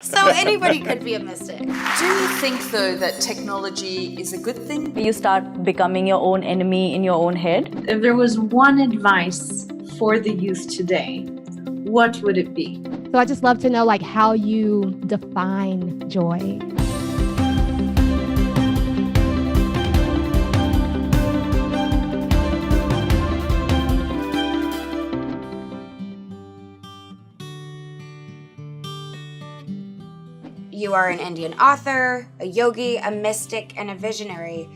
So anybody could be a mystic. Do you think though that technology is a good thing? You start becoming your own enemy in your own head. If there was one advice for the youth today, what would it be? So I just love to know like how you define joy. You are an Indian author, a yogi, a mystic, and a visionary.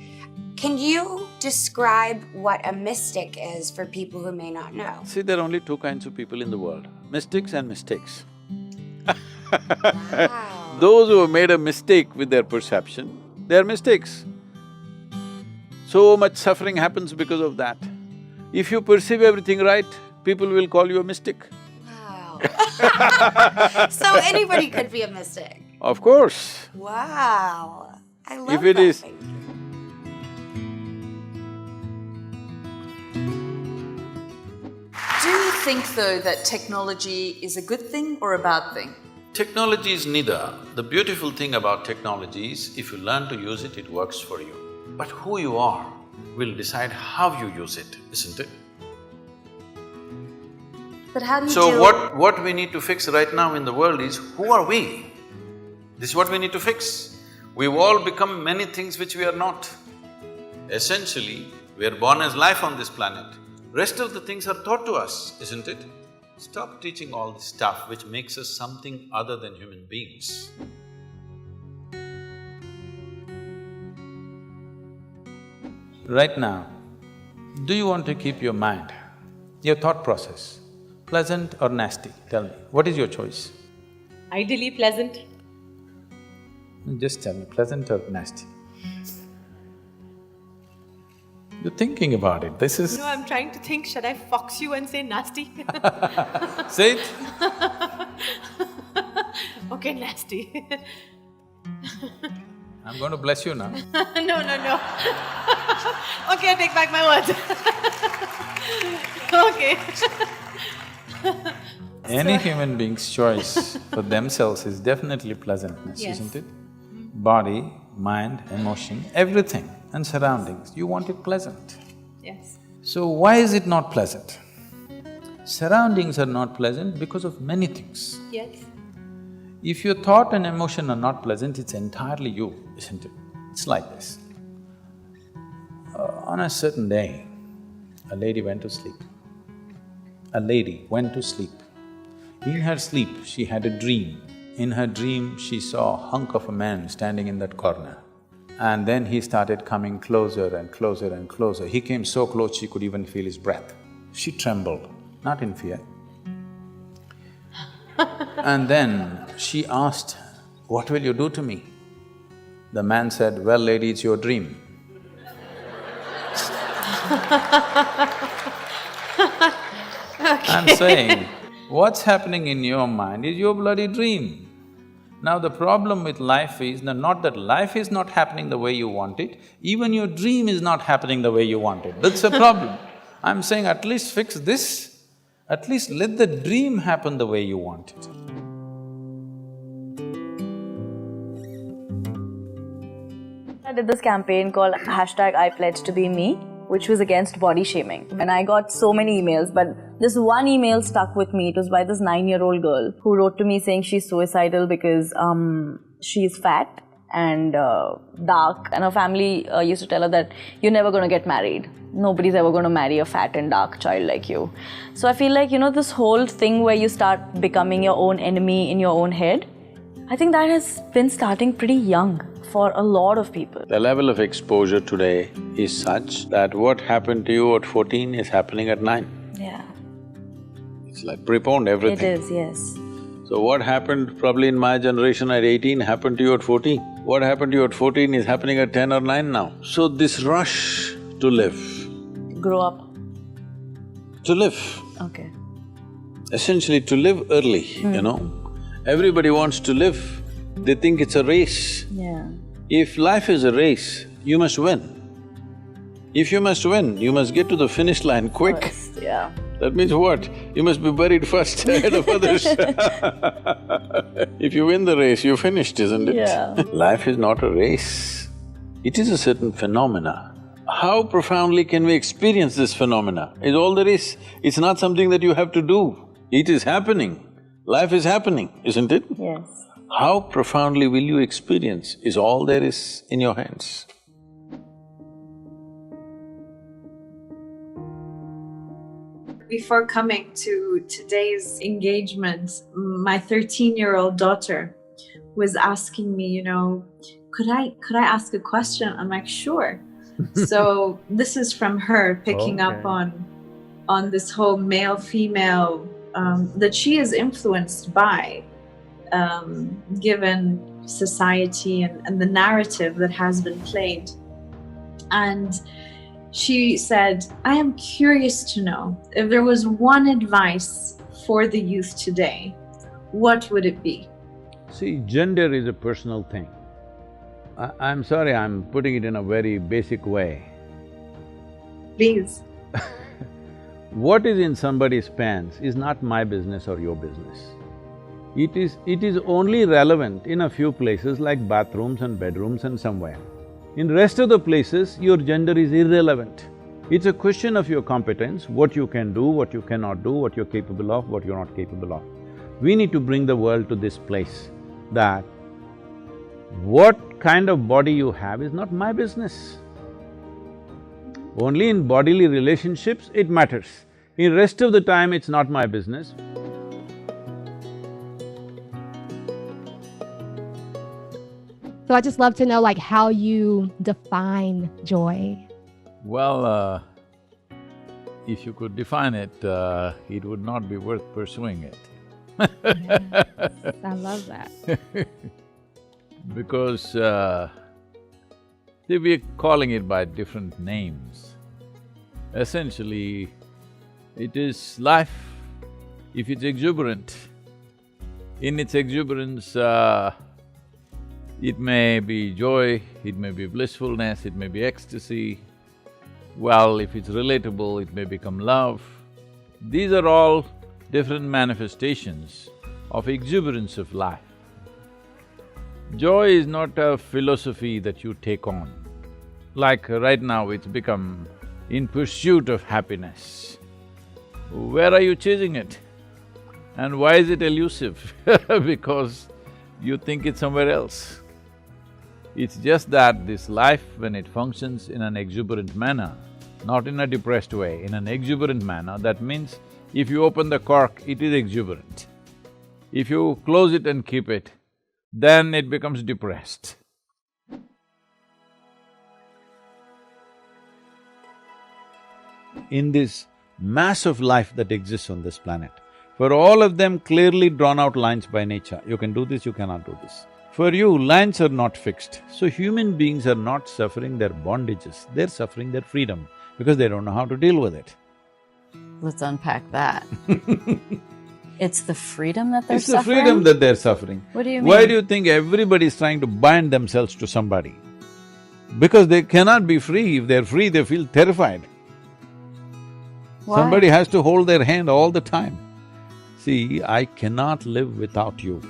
Can you describe what a mystic is for people who may not know? See, there are only two kinds of people in the world, mystics and mistakes. Wow. Those who have made a mistake with their perception, they are mistakes. So much suffering happens because of that. If you perceive everything right, people will call you a mystic. Wow. So anybody could be a mystic. Of course. Wow. I love If it that. is- Thank you. Do you think though that technology is a good thing or a bad thing? Technology is neither. The beautiful thing about technology is, if you learn to use it, it works for you. But who you are will decide how you use it, isn't it? But how do you So deal… what we need to fix right now in the world is, who are we? This is what we need to fix. We've all become many things which we are not. Essentially, we are born as life on this planet. Rest of the things are taught to us, isn't it? Stop teaching all this stuff which makes us something other than human beings. Right now, do you want to keep your mind, your thought process, pleasant or nasty? Tell me, what is your choice? Ideally pleasant. Just tell me, pleasant or nasty? You're thinking about it, this is… No, I'm trying to think, should I fox you and say nasty? Say it. Okay, nasty. I'm going to bless you now. No. Okay, I take back my words. Okay. Any human being's choice for themselves is definitely pleasantness, Yes. isn't it? Body, mind, emotion, everything and surroundings, you want it pleasant. Yes. So why is it not pleasant? Surroundings are not pleasant because of many things. Yes. If your thought and emotion are not pleasant, it's entirely you, isn't it? It's like this. On a certain day, a lady went to sleep. A lady went to sleep. In her sleep, she had a dream. In her dream, she saw a hunk of a man standing in that corner. And then he started coming closer and closer and closer. He came so close she could even feel his breath. She trembled, not in fear. And then she asked, "What will you do to me?" The man said, "Well, lady, it's your dream." I'm saying, what's happening in your mind is your bloody dream. Now the problem with life is, not that life is not happening the way you want it, even your dream is not happening the way you want it, that's a problem. I'm saying at least fix this, at least let the dream happen the way you want it. I did this campaign called #IPledgeToBeMe, which was against body shaming. And I got so many emails, but this one email stuck with me. It was by this 9-year-old girl who wrote to me saying she's suicidal because she's fat and dark, and her family used to tell her that you're never going to get married. Nobody's ever going to marry a fat and dark child like you. So I feel like, this whole thing where you start becoming your own enemy in your own head, I think that has been starting pretty young for a lot of people. The level of exposure today is such that what happened to you at 14 is happening at 9. Yeah. It's like preponed everything. It is, yes. So what happened probably in my generation at 18 happened to you at 14. What happened to you at 14 is happening at 10 or 9 now. So this rush to live… Grow up. To live, Okay. essentially to live early, you know. Everybody wants to live, they think it's a race. Yeah. If life is a race, you must win. If you must win, you must get to the finish line quick. First, yeah. That means what? You must be buried first ahead of others. If you win the race, you're finished, isn't it? Yeah. Life is not a race. It is a certain phenomena. How profoundly can we experience this phenomena is all there is. It's not something that you have to do. It is happening. Life is happening, isn't it? Yes. How profoundly will you experience is all there is in your hands. Before coming to today's engagement, my 13-year-old daughter was asking me, could I ask a question? I'm like, sure. So this is from her picking up on this whole male-female that she is influenced by, given society and the narrative that has been played. And she said, I am curious to know if there was one advice for the youth today, what would it be? See, gender is a personal thing. I'm sorry, I'm putting it in a very basic way. Please. What is in somebody's pants is not my business or your business. It is only relevant in a few places like bathrooms and bedrooms and somewhere. In rest of the places, your gender is irrelevant. It's a question of your competence, what you can do, what you cannot do, what you're capable of, what you're not capable of. We need to bring the world to this place that what kind of body you have is not my business. Only in bodily relationships it matters. In rest of the time, it's not my business. So I just love to know, like, how you define joy. Well, if you could define it, it would not be worth pursuing it. Yes, I love that. Because, see, we're calling it by different names. Essentially, it is life. If it's exuberant, in its exuberance, it may be joy, it may be blissfulness, it may be ecstasy. Well, if it's relatable, it may become love. These are all different manifestations of exuberance of life. Joy is not a philosophy that you take on. Like right now, it's become in pursuit of happiness. Where are you chasing it? And why is it elusive? Because you think it's somewhere else. It's just that this life, when it functions in an exuberant manner, not in a depressed way, in an exuberant manner, that means if you open the cork, it is exuberant. If you close it and keep it, then it becomes depressed. In this mass of life that exists on this planet, for all of them clearly drawn out lines by nature, you can do this, you cannot do this. For you, lines are not fixed, so human beings are not suffering their bondages, they're suffering their freedom because they don't know how to deal with it. Let's unpack that. It's the freedom that they're suffering? It's the freedom that they're suffering. What do you mean? Why do you think everybody's trying to bind themselves to somebody? Because they cannot be free. If they're free, they feel terrified. Why? Somebody has to hold their hand all the time. See, I cannot live without you.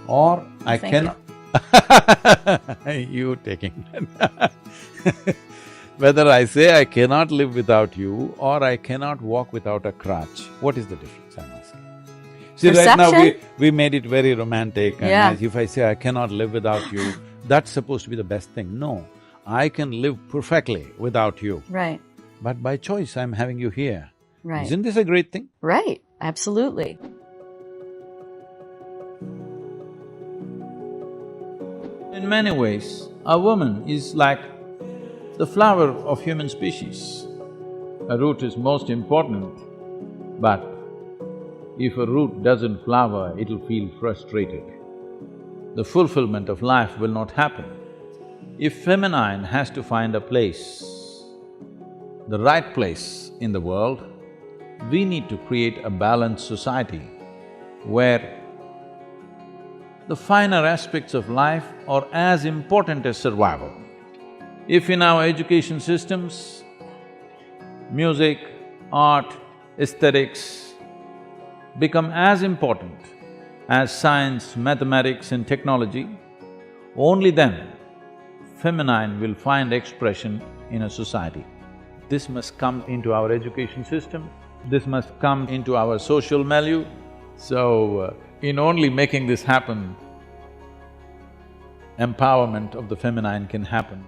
Or I cannot… You taking that. Whether I say I cannot live without you or I cannot walk without a crutch, what is the difference, I'm asking? See, right now we made it very romantic and nice. If I say I cannot live without you, that's supposed to be the best thing. No, I can live perfectly without you. Right. But by choice, I'm having you here. Right. Isn't this a great thing? Right, absolutely. In many ways, a woman is like the flower of human species. A root is most important, but if a root doesn't flower, it'll feel frustrated. The fulfillment of life will not happen. If feminine has to find a place, the right place in the world, we need to create a balanced society where the finer aspects of life are as important as survival. If in our education systems, music, art, aesthetics become as important as science, mathematics and technology, only then feminine will find expression in a society. This must come into our education system, this must come into our social milieu. So, in only making this happen, empowerment of the feminine can happen.